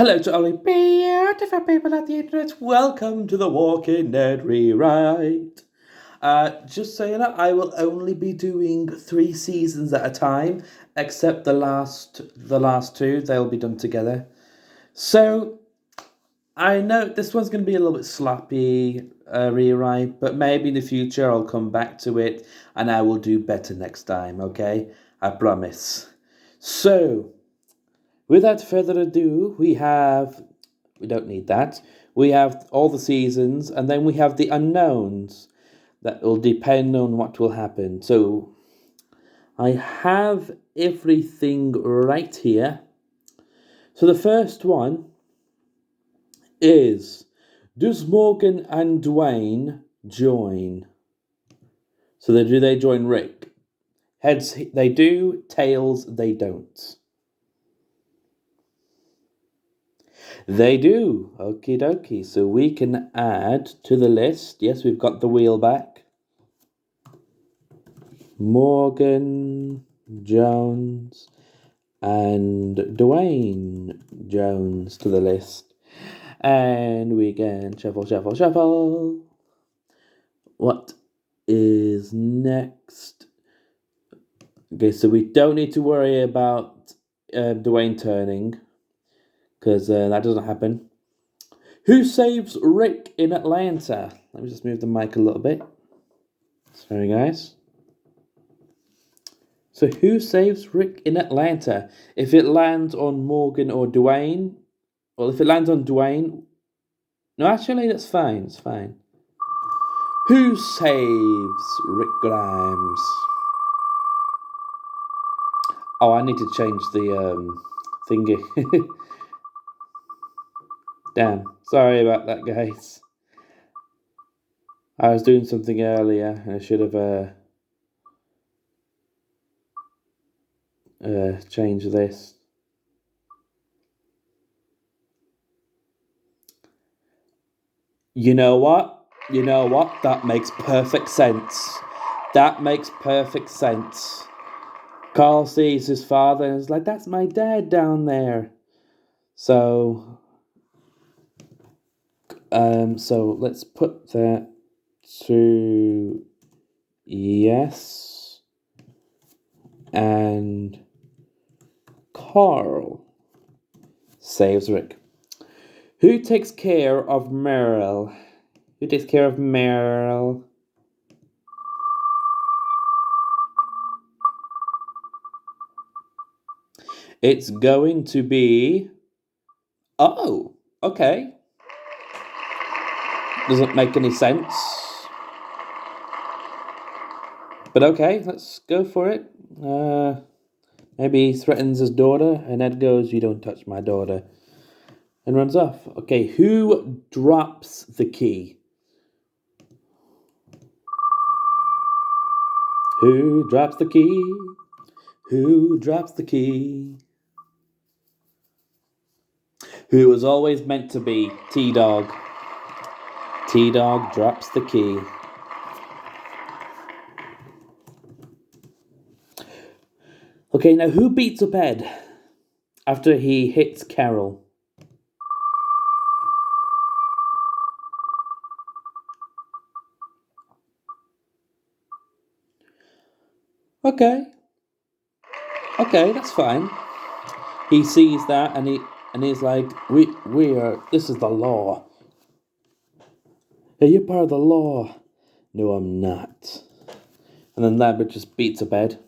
Hello to all the beautiful people at the internet. Welcome to the Walking Dead rewrite. Just so you know, I will only be doing 3 seasons at a time, except the last two. They'll be done together. So I know this one's going to be a little bit sloppy rewrite, but maybe in the future I'll come back to it and I will do better next time. Okay, I promise. So, without further ado, we don't need that. We have all the seasons, and then we have the unknowns that will depend on what will happen. So I have everything right here. So the first one is, does Morgan and Dwayne join? So do they join Rick? Heads they do, tails they don't. They do. Okie dokie. So we can add to the list. Yes, we've got the wheel back. Morgan Jones and Dwayne Jones to the list. And we can shuffle, shuffle, shuffle. What is next? Okay, so we don't need to worry about Dwayne turning, because that doesn't happen. Who saves Rick in Atlanta? Let me just move the mic a little bit. Sorry, guys. So who saves Rick in Atlanta? If it lands on Morgan or Dwayne, well, if it lands on Dwayne, no, actually, that's fine. It's fine. Who saves Rick Grimes? Oh, I need to change the thingy. Damn. Sorry about that, guys. I was doing something earlier, and I should have changed this. You know what? That makes perfect sense. That makes perfect sense. Carl sees his father and is like, that's my dad down there. So let's put that to yes. And Carl saves Rick. Who takes care of Meryl? Who takes care of Meryl? It's going to be... Oh, okay. Doesn't make any sense. But okay, let's go for it. Maybe he threatens his daughter, and Ed goes, you don't touch my daughter, and runs off. Okay, who drops the key? Who drops the key? Who drops the key? Who was always meant to be T-Dog. T-Dog drops the key. Okay, now who beats up Ed after he hits Carol? Okay, that's fine. He sees that and he's like, we are. This is the law. Hey, you're part of the law. No, I'm not. And then Lambert just beats up Ed.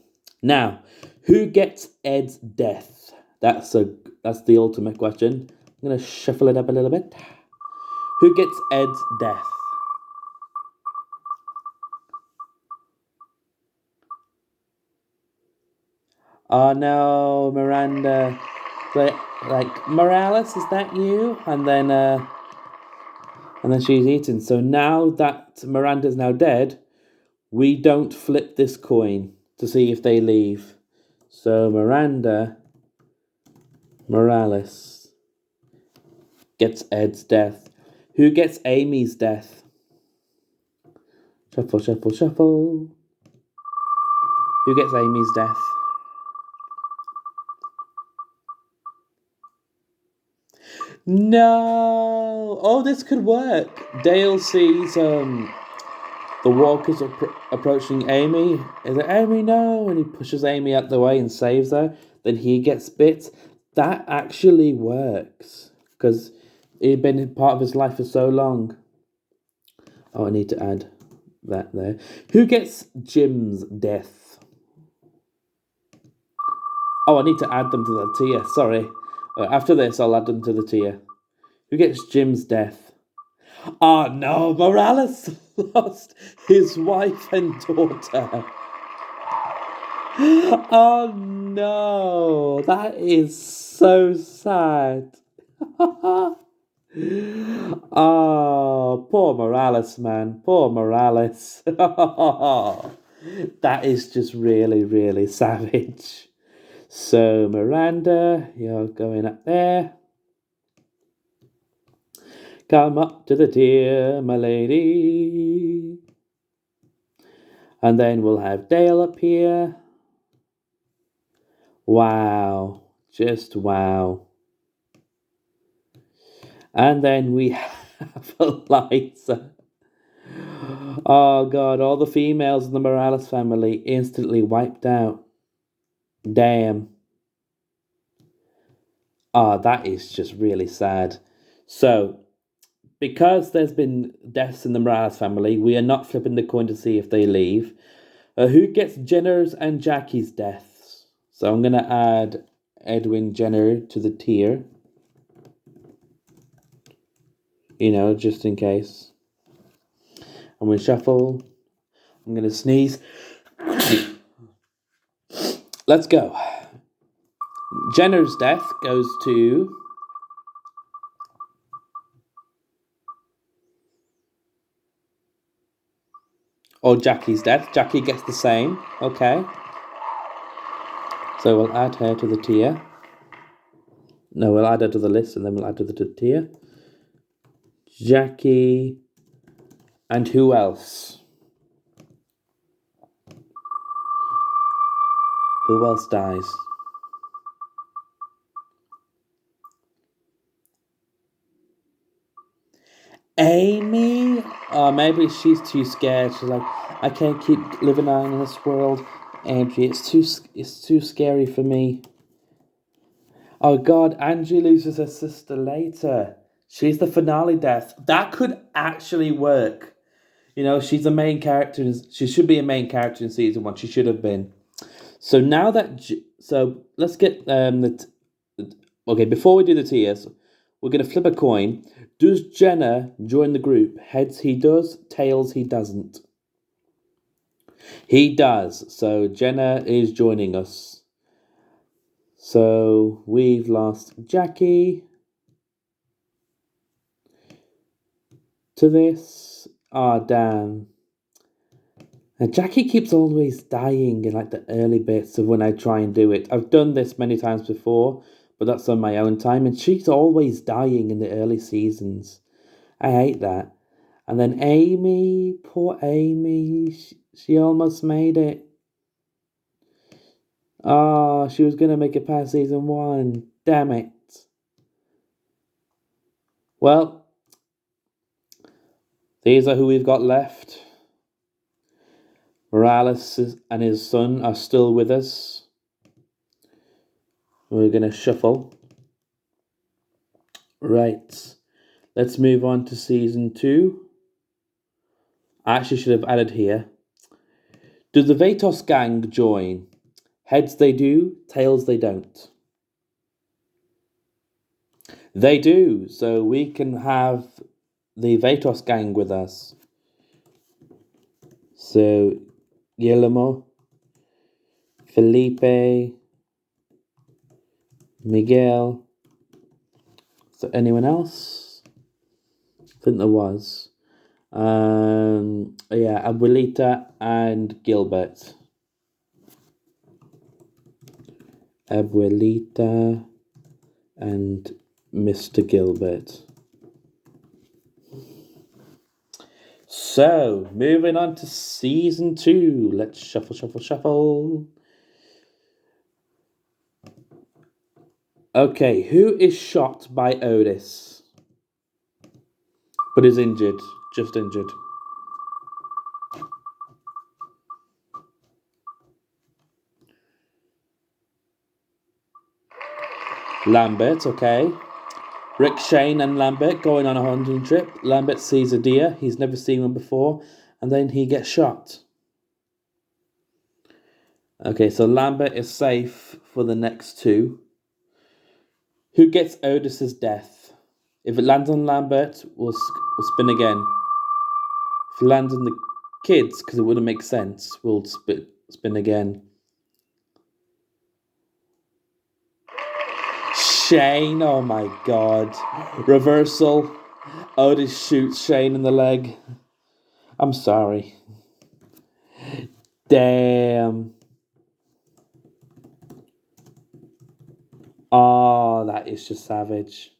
Now, who gets Ed's death? That's the ultimate question. I'm gonna shuffle it up a little bit. Who gets Ed's death? Oh no, Miranda. Like Morales, is that you? And then she's eaten. So now that Miranda's now dead, we don't flip this coin to see if they leave. So Miranda Morales gets Ed's death. Who gets Amy's death? Shuffle, shuffle, shuffle. Who gets Amy's death? No! Oh, this could work. Dale sees the walkers approaching Amy. Is it Amy? No! And he pushes Amy out the way and saves her. Then he gets bit. That actually works. Because he'd been part of his life for so long. Oh, I need to add that there. Who gets Jim's death? Oh, I need to add them to the tier. Sorry. After this, I'll add them to the tier. Who gets Jim's death? Oh no, Morales lost his wife and daughter. Oh no, that is so sad. Oh, poor Morales, man. Poor Morales. That is just really, really savage. So, Miranda, you're going up there. Come up to the tier, my lady. And then we'll have Dale up here. Wow. Just wow. And then we have Eliza. Oh god, all the females in the Morales family instantly wiped out. Damn. Ah, that is just really sad. So, because there's been deaths in the Morales family, we are not flipping the coin to see if they leave. Who gets Jenner's and Jackie's deaths? So I'm going to add Edwin Jenner to the tier. You know, just in case. I'm going to shuffle. I'm going to sneeze. Let's go. Jenner's death goes to... Or Jackie's death. Jackie gets the same. Okay. So we'll add her to the tier. No, we'll add her to the list and then we'll add her to the tier. Jackie. And who else? Who else dies? Amy? Oh, maybe she's too scared. She's like, I can't keep living on in this world, Angie. It's too scary for me. Oh God, Angie loses her sister later. She's the finale death. That could actually work. You know, she's a main character. She should be a main character in season 1. She should have been. So now that... So let's get okay, before we do the tiers, we're going to flip a coin. Does Jenner join the group? Heads, he does. Tails, he doesn't. He does. So Jenner is joining us. So we've lost Jackie to this. Ah, damn. And Jackie keeps always dying in like the early bits of when I try and do it. I've done this many times before, but that's on my own time. And she's always dying in the early seasons. I hate that. And then Amy, poor Amy, she almost made it. Oh, she was going to make it past season 1. Damn it. Well, these are who we've got left. Morales and his son are still with us. We're going to shuffle. Right. Let's move on to season 2. I actually should have added here. Does the Vatos gang join? Heads they do, tails they don't. They do, so we can have the Vatos gang with us. So, Guillermo, Felipe, Miguel. Is there anyone else? I think there was. Yeah, Abuelita and Gilbert. Abuelita and Mr. Gilbert. So, moving on to season 2. Let's shuffle, shuffle, shuffle. Okay, who is shot by Otis but is injured? Just injured. Lambert, okay. Rick, Shane, and Lambert going on a hunting trip. Lambert sees a deer. He's never seen one before. And then he gets shot. Okay, so Lambert is safe for the next two. Who gets Otis's death? If it lands on Lambert, we'll spin again. If it lands on the kids, because it wouldn't make sense, we'll spin again. Shane, oh my god. Reversal. Otis shoots Shane in the leg. I'm sorry. Damn. Oh, that is just savage.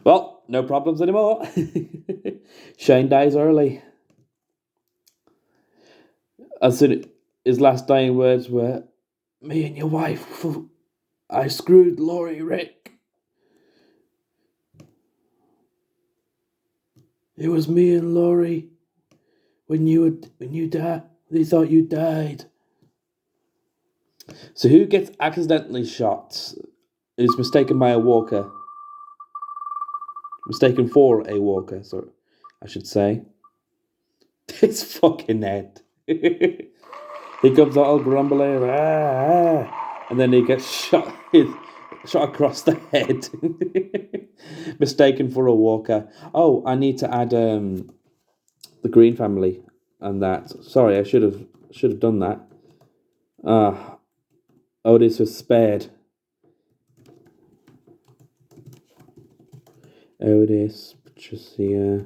Well, no problems anymore. Shane dies early. As soon his last dying words were, "Me and your wife, I screwed Laurie, Rick. It was me and Laurie. When you died, they thought you died." So who gets accidentally shot? Is mistaken by a walker. Mistaken for a walker, so I should say. It's fucking Ned. He comes out all grumbling, and then he gets shot across the head. Mistaken for a walker. Oh, I need to add the Green family and that. Sorry, I should have done that. Otis was spared. Otis, Patricia,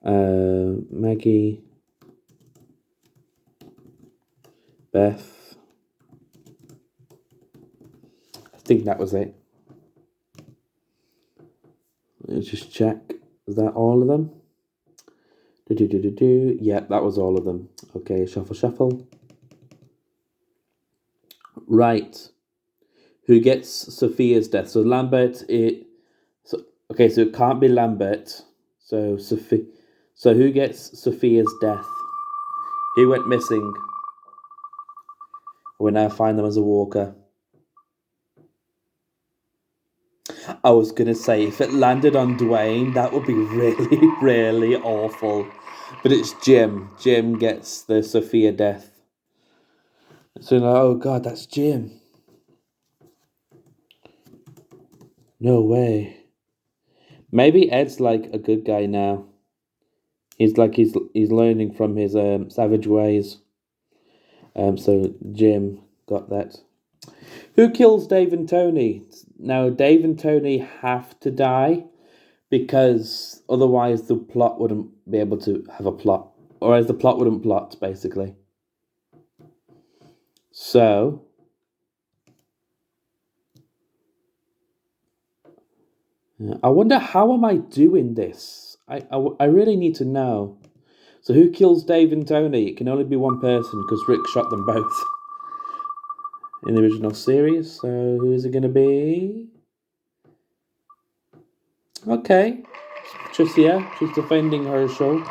Maggie, Beth. I think that was it. Let's just check. Is that all of them? Yeah, that was all of them. Okay, shuffle. Right. Who gets Sophia's death? So Lambert. So it can't be Lambert. So Sophie. So who gets Sophia's death? He went missing. We now find them as a walker. I was gonna say if it landed on Dwayne, that would be really, really awful. But it's Jim. Jim gets the Sophia death. So oh god, that's Jim. No way. Maybe Ed's like a good guy now. He's learning from his savage ways. So Jim got that. Who kills Dave and Tony? Now Dave and Tony have to die because otherwise the plot wouldn't be able to have a plot, or as the plot wouldn't plot basically. So I wonder how am I doing this? I really need to know. So who kills Dave and Tony? It can only be one person because Rick shot them both in the original series. So who is it going to be? Okay, Patricia. She's defending Herschel.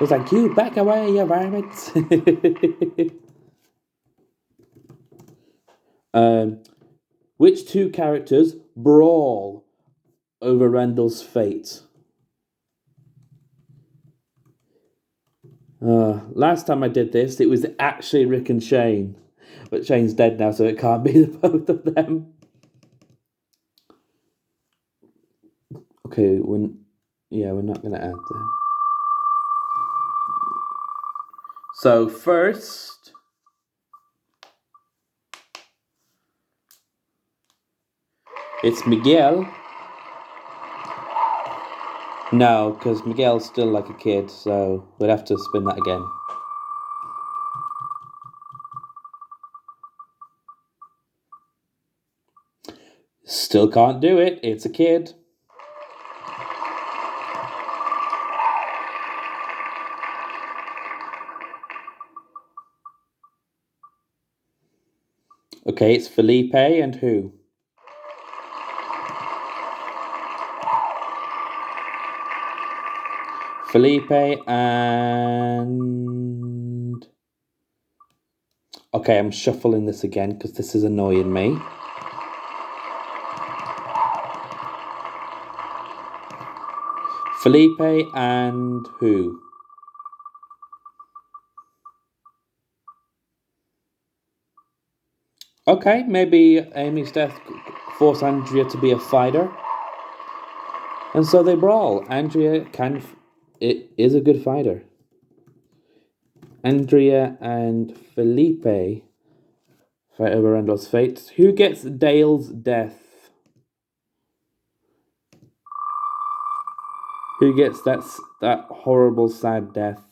It's like, you back away, you varmints. Which two characters brawl over Randall's fate? Last time I did this, it was actually Rick and Shane. But Shane's dead now, so it can't be the both of them. Okay, we're not going to add that. So first, it's Miguel. No, because Miguel's still like a kid, so we'd have to spin that again. Still can't do it. It's a kid. Okay, it's Felipe and who? Felipe and... Okay, I'm shuffling this again because this is annoying me. Felipe and who? Okay, maybe Amy's death forced Andrea to be a fighter. And so they brawl. Andrea is a good fighter. Andrea and Felipe fight over Randall's fate. Who gets Dale's death? Who gets that horrible, sad death?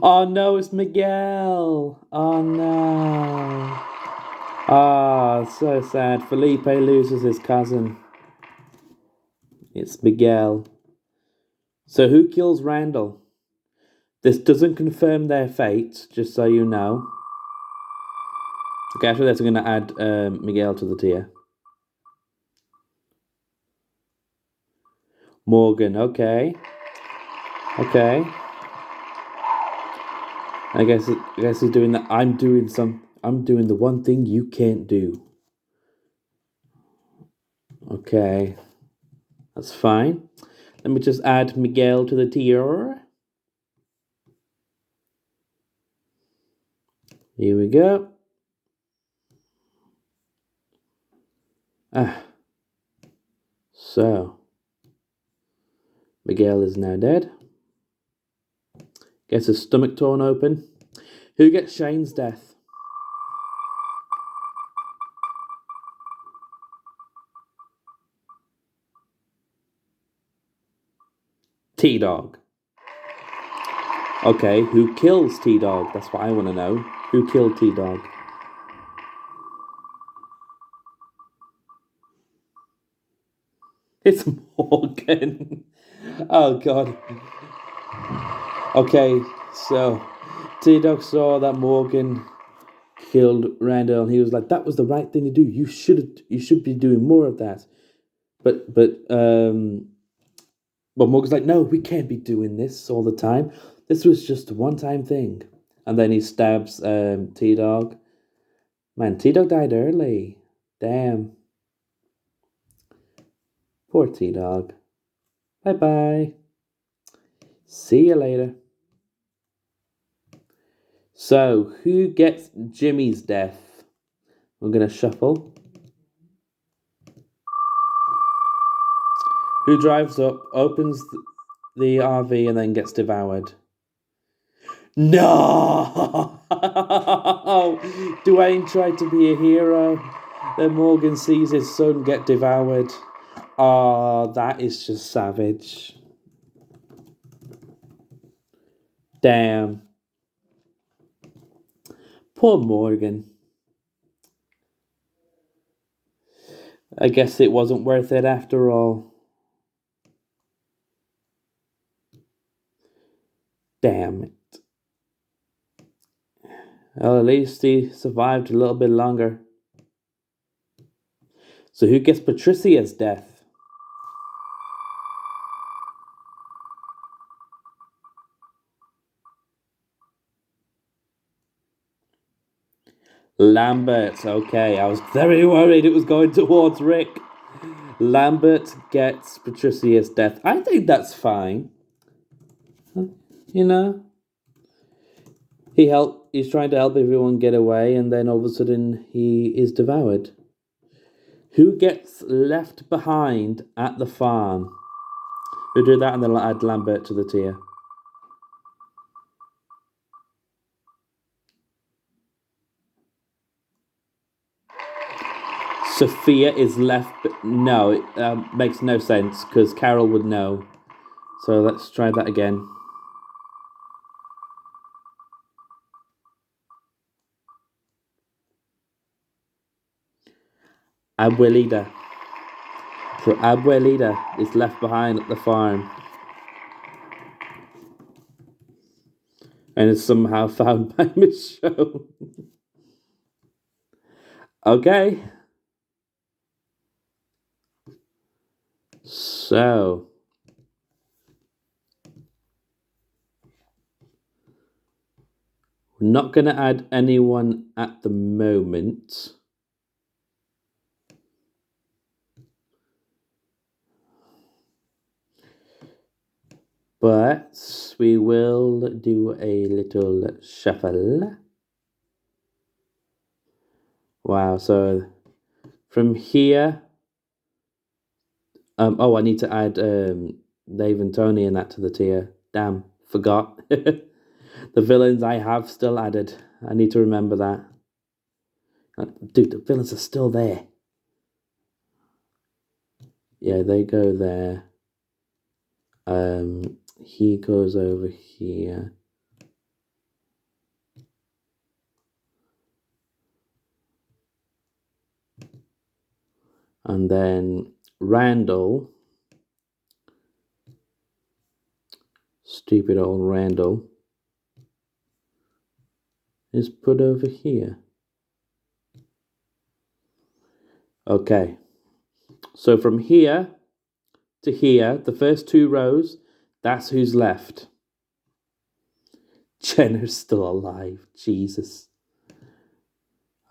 Oh no, it's Miguel. Oh no. Ah, so sad. Felipe loses his cousin. It's Miguel. So who kills Randall? This doesn't confirm their fate, just so you know. Okay, after this, I'm going to add Miguel to the tier. Morgan, okay. Okay. I guess he's doing that. I'm doing the one thing you can't do. Okay. That's fine. Let me just add Miguel to the tier. Here we go. So Miguel is now dead. Gets his stomach torn open. Who gets Shane's death? T-Dog. Okay, who kills T-Dog? That's what I want to know. Who killed T-Dog? It's Morgan. Oh, God. Okay, so T-Dog saw that Morgan killed Randall, and he was like, "That was the right thing to do. You should be doing more of that." But Morgan's like, "No, we can't be doing this all the time. This was just a one-time thing." And then he stabs T-Dog. Man, T-Dog died early. Damn. Poor T-Dog. Bye-bye. See you later. So, who gets Jimmy's death? I'm going to shuffle. Who drives up, opens the RV, and then gets devoured? No! Dwayne tried to be a hero. Then Morgan sees his son get devoured. Oh, that is just savage. Damn. Poor Morgan. I guess it wasn't worth it after all. Damn it. Well, at least he survived a little bit longer. So who gets Patricia's death? Lambert. Okay, I was very worried it was going towards Rick. Lambert gets Patricia's death. I think that's fine. You know? He's trying to help everyone get away, and then all of a sudden he is devoured. Who gets left behind at the farm? We'll do that and then I'll add Lambert to the tier. Sophia is left... No, it makes no sense because Carol would know. So let's try that again. Abuelita. So Abuelita is left behind at the farm. And it's somehow found by Michonne. Okay. So. We're not going to add anyone at the moment. But we will do a little shuffle. Wow, so from here. I need to add Dave and Tony and that to the tier. Damn, forgot. The villains I have still added. I need to remember that. Dude, the villains are still there. Yeah, they go there. He goes over here. And then Randall. Stupid old Randall. Is put over here. Okay. So from here to here, the first 2 rows, that's who's left. Jenna's still alive. Jesus.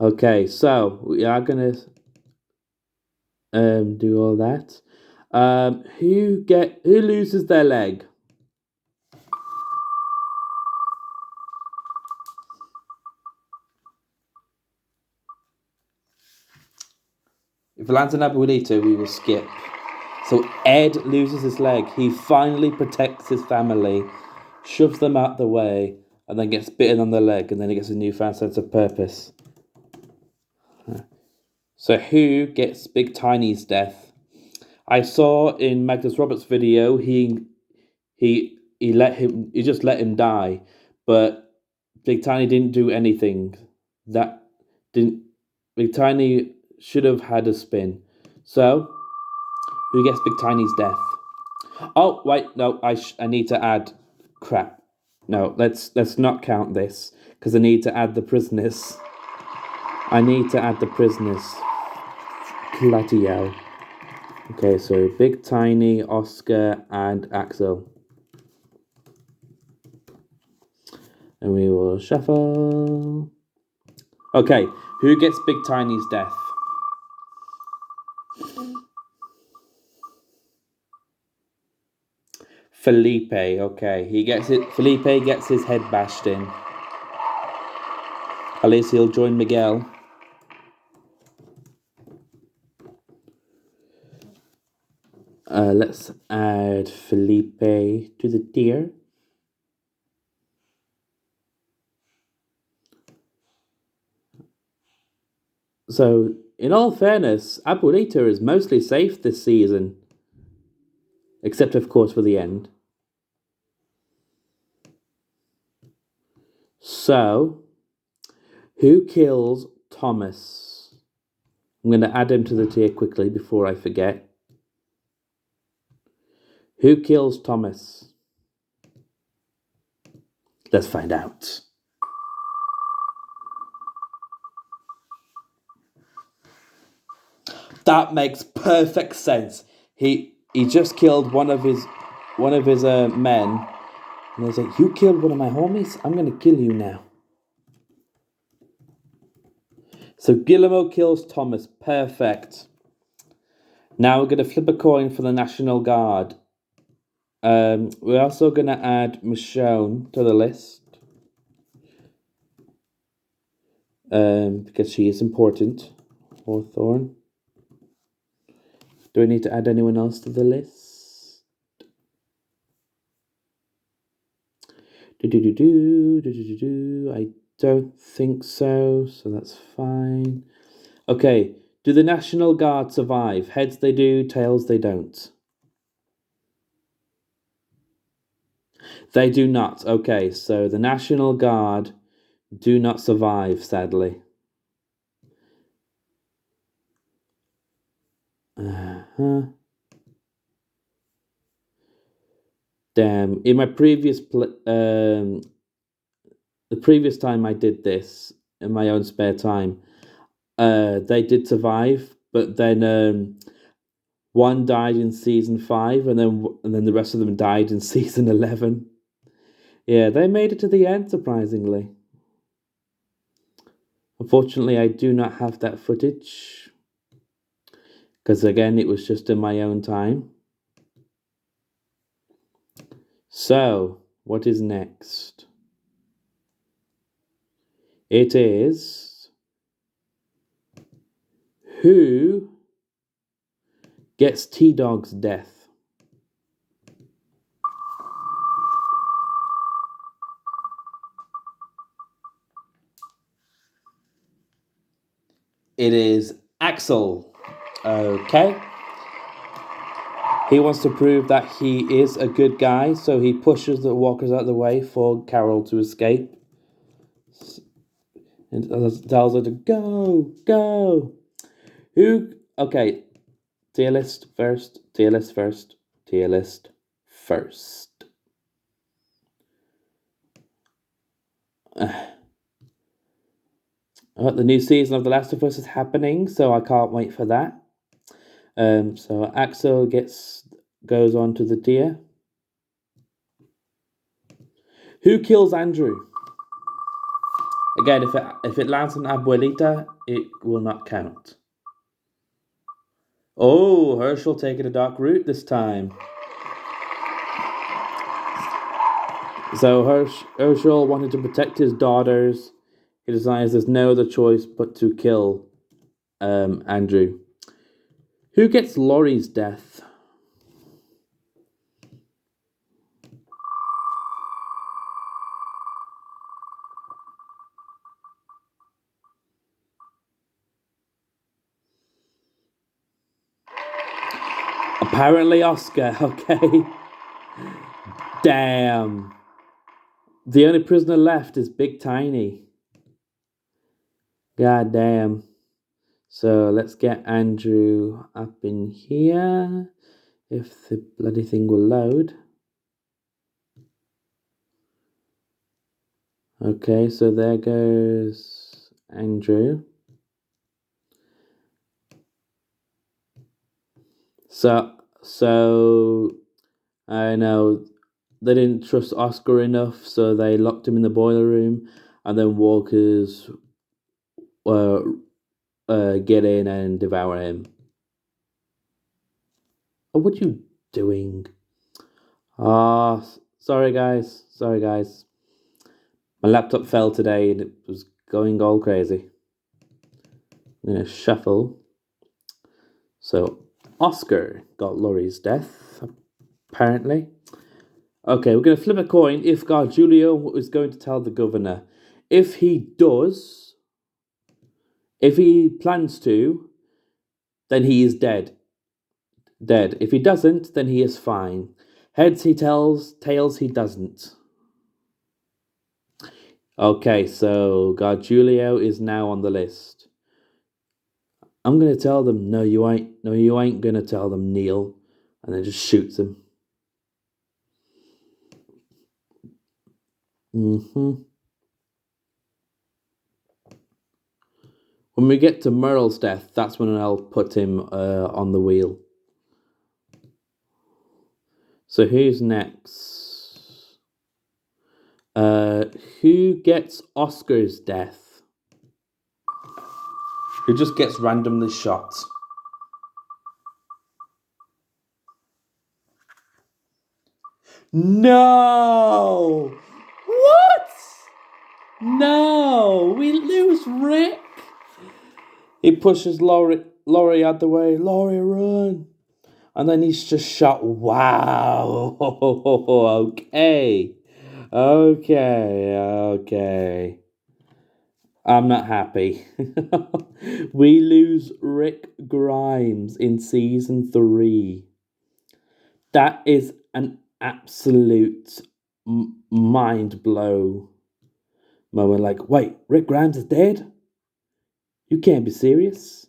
Okay, so we are gonna do all that. Who loses their leg? If it lands on Abuelito, we will skip. So Ed loses his leg. He finally protects his family, shoves them out the way, and then gets bitten on the leg, and then he gets a newfound sense of purpose. So who gets Big Tiny's death? I saw in Magnus Roberts' video he just let him die, but Big Tiny didn't do anything. Big Tiny should have had a spin. So who gets Big Tiny's death? Oh wait, no, I need to add crap. No, let's not count this because I need to add the prisoners. Bloody hell. Okay, so Big Tiny, Oscar, and Axel. And we will shuffle. Okay, who gets Big Tiny's death? Felipe, okay. He gets it. Felipe gets his head bashed in. At least he'll join Miguel. Let's add Felipe to the tier. So, in all fairness, Abuelita is mostly safe this season. Except, of course, for the end. So, who kills Thomas? I'm going to add him to the tier quickly before I forget. Who kills Thomas? Let's find out. That makes perfect sense. He just killed one of his men, and he's like, "You killed one of my homies. I'm gonna kill you now." So Guillermo kills Thomas. Perfect. Now we're gonna flip a coin for the National Guard. We're also gonna add Michonne to the list. Because she is important. Hawthorne. Do I need to add anyone else to the list? I don't think so, so that's fine. Okay, do the National Guard survive? Heads they do, tails they don't. They do not. Okay, so the National Guard do not survive, sadly. Damn. In my previous the previous time I did this in my own spare time, they did survive, but then one died in season 5, and then the rest of them died in season 11. Yeah, they made it to the end, surprisingly. Unfortunately, I do not have that footage, because again, it was just in my own time. So, what is next? It is who gets T-Dog's death? It is Axel. Okay. He wants to prove that he is a good guy, so he pushes the walkers out of the way for Carol to escape. And tells her to go. Who? Okay. Tier list first. Tier list first. Tier list first. The new season of The Last of Us is happening, so I can't wait for that. So Axel goes on to the tier. Who kills Andrew? Again, if it lands on Abuelita, it will not count. Oh, Herschel taking a dark route this time. So Herschel wanted to protect his daughters. He decides there's no other choice but to kill Andrew. Who gets Laurie's death? Apparently Oscar, okay. Damn. The only prisoner left is Big Tiny. God damn. So let's get Andrew up in here. If the bloody thing will load. Okay, so there goes Andrew. So I know they didn't trust Oscar enough, so they locked him in the boiler room, and then walkers get in and devour him. Oh, what are you doing? Sorry guys. My laptop fell today and it was going all crazy. I'm gonna shuffle. So Oscar got Laurie's death, apparently. Okay, we're gonna flip a coin if Gargiulio is going to tell the governor. If he does, if he plans to, then he is dead. Dead. If he doesn't, then he is fine. Heads he tells, tails he doesn't. Okay, so Gargiulio is now on the list. I'm gonna tell them, no, you ain't. No, you ain't gonna tell them, Neil. And then just shoots him. When we get to Merle's death, that's when I'll put him on the wheel. So who's next? Who gets Oscar's death? Who just gets randomly shot? No! What? No! We lose Rick! He pushes Laurie out the way. Laurie, run! And then he's just shot. Wow! Okay. I'm not happy. We lose Rick Grimes in season 3. That is an absolute mind blow moment. Like, wait, Rick Grimes is dead? You can't be serious.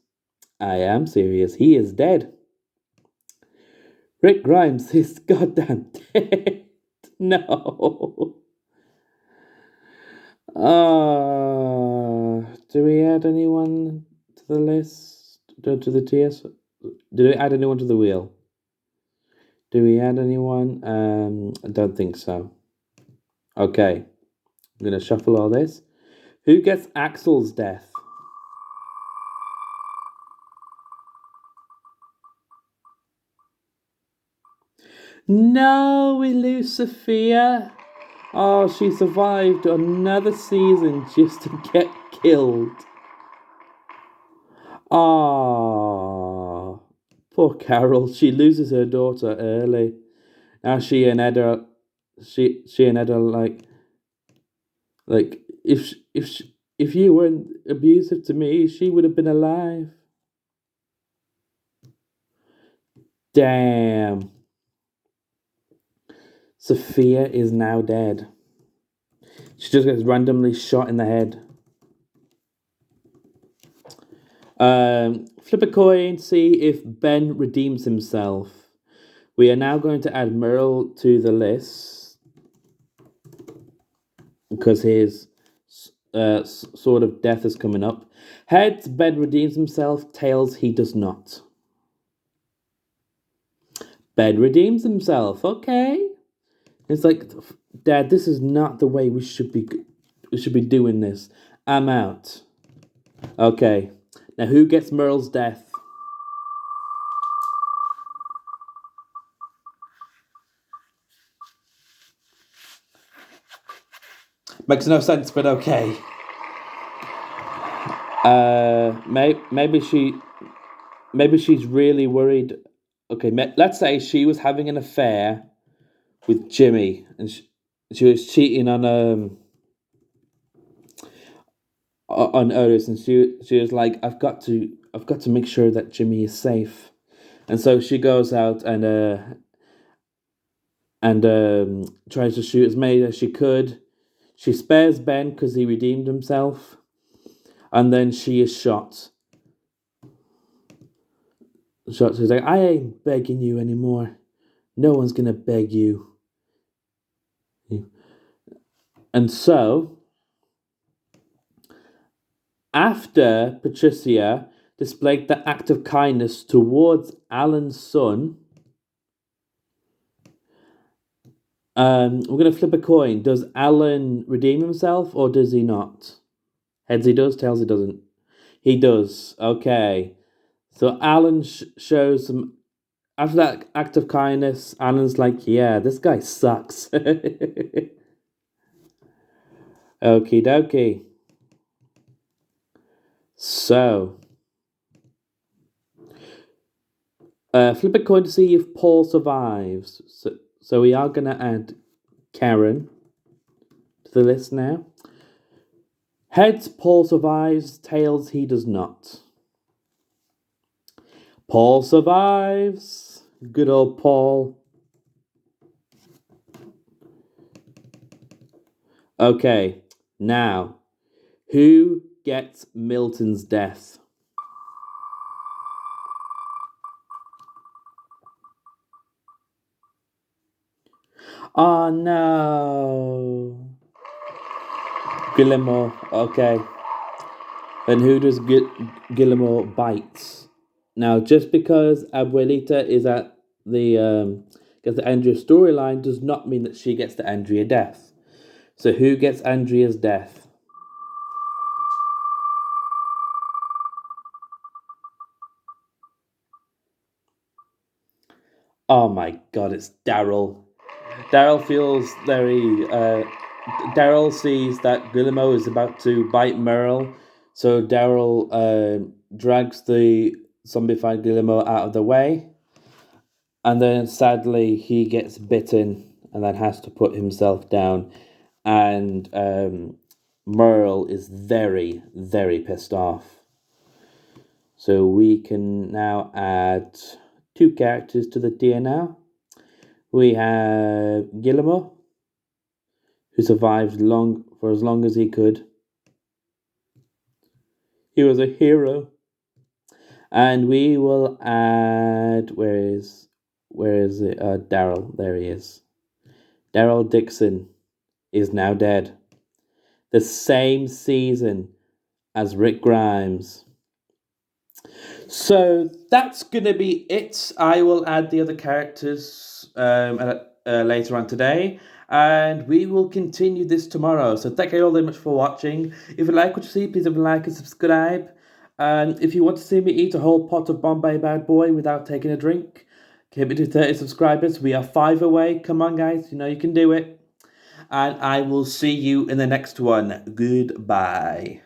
I am serious. He is dead. Rick Grimes is goddamn dead. No. Do we add anyone to the list? To the TS? Did we add anyone to the wheel? Do we add anyone? I don't think so. Okay, I'm gonna shuffle all this. Who gets Axel's death? No, we lose Sophia. Oh, she survived another season just to get killed. Ah, poor Carol. She loses her daughter early. Now she and Ed are, she and Ed are like if you weren't abusive to me, she would have been alive. Damn. Sophia is now dead. She just gets randomly shot in the head. Flip a coin, see if Ben redeems himself. We are now going to add Merle to the list because his sort of death is coming up. Heads, Ben redeems himself. Tails, he does not. Ben redeems himself. Okay. It's like, Dad, this is not the way we should be doing this. I'm out. Okay. Now, who gets Merle's death? Makes no sense, but okay. Maybe she's really worried. Okay, let's say she was having an affair with Jimmy, and she was cheating on Otis, and she was like, I've got to make sure that Jimmy is safe, and so she goes out and tries to shoot as many as she could. She spares Ben because he redeemed himself, and then she is shot. Shot. She's like, I ain't begging you anymore. No one's gonna beg you. And so, after Patricia displayed the act of kindness towards Alan's son, we're going to flip a coin. Does Alan redeem himself or does he not? Heads he does, tails he doesn't. He does. Okay. So Alan shows some. After that act of kindness, Alan's like, yeah, this guy sucks. Okie dokie. So, flip a coin to see if Paul survives. So we are going to add Karen to the list now. Heads, Paul survives. Tails, he does not. Paul survives. Good old Paul. Okay, now, who gets Milton's death? Oh no. Guillermo, okay. And who does Guillermo bite? Now, just because Abuelita is at the gets the Andrea storyline does not mean that she gets the Andrea death. So who gets Andrea's death? Oh my god, it's Daryl. Daryl feels very. Daryl sees that Guillermo is about to bite Merle, so Daryl drags the zombified Guillermo out of the way, and then sadly he gets bitten and then has to put himself down, and Merle is very, very pissed off. So we can now add 2 characters to the tier now. We have Guillermo, who survived for as long as he could. He was a hero. And we will add where is it? Daryl. There he is. Daryl Dixon is now dead. the same season as Rick Grimes. So that's going to be it. I will add the other characters later on today, and we will continue this tomorrow. So thank you all very much for watching. If you like what you see, please like and subscribe. And if you want to see me eat a whole pot of Bombay Bad Boy without taking a drink, keep it to 30 subscribers. We are 5 away. Come on, guys. You know you can do it. And I will see you in the next one. Goodbye.